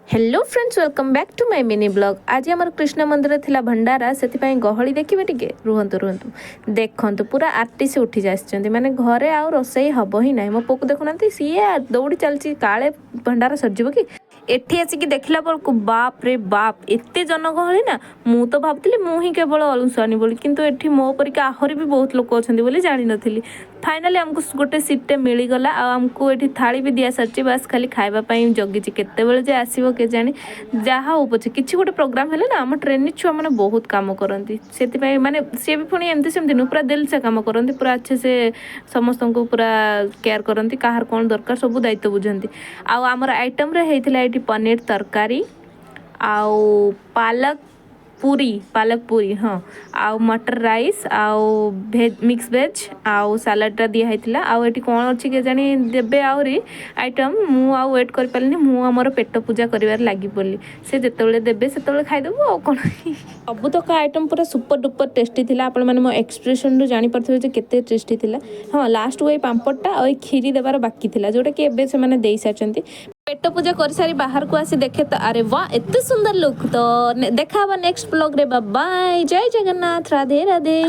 Hello friends welcome back to my mini blog. आज आम कृष्ण मंदिर थिला भंडारा से गहली देखिए टिके रुहतु रुहतु देखु पूरा आरटीसी उठी जाती माने घरे आउ रोसई हम ही ना। मो पुक देखुना सी दौड़ी चलती काले भंडारा सरजिव कि एठी आसिक देखला बेलू बाप रे बाप एते जनगहली ना। मु तो भावुली मु ही केवल अलुसानी बोली किंतु एठी मो परिका आहरी भी बहुत लोक अच्छा बोली जानी नथिली। फाइनाली आमको गोटे सीटे मिलगला आमको ये थाली भी दि सारी बास खाली खावाई जगी केतबे जे आसो के जानी जहाँ हो पचे किसी गोटे प्रोग्राम है ना आम ट्रेन छुआ मैंने बहुत कम करती से माने सी भी पुणी एमती सेमती नुह पूरा दिल से कम करती पूरा अच्छे से समस्त को पूरा केयर करती कहार कौन दरकार सब दायित्व बुझाती। आमर आइटम रे होता ये पनीर तरकारी आउ पालक पूरी हाँ आउ मटर राइस आउ मिक्स वेज आउ सालाडटा दिखाई आउ ये कौन अच्छी के जानी देवे आहरी आइटम मु आउ वेट कर पारे मु आमर पेट पूजा कर लगी पड़ी से जिते देवे से खाईदेबू आ कौन सबुतक आइटम पूरा सुपर डुपर टेस्टी थिला। आपण माने मो एक्सप्रेशन रु जानी पारथिबे जे केते टेस्टी थिला। हाँ लास्ट वो पांपड़टा और खीरी देवार बाकी थिला जोटा कि एबे से माने देई सारचंती। पेट पूजा कर सारी बाहर को आसी देखे तो अरे वाह एते सुंदर लुक। तो देखा नेक्स्ट ब्लॉग रे बाय जय जगन्नाथ राधे राधे।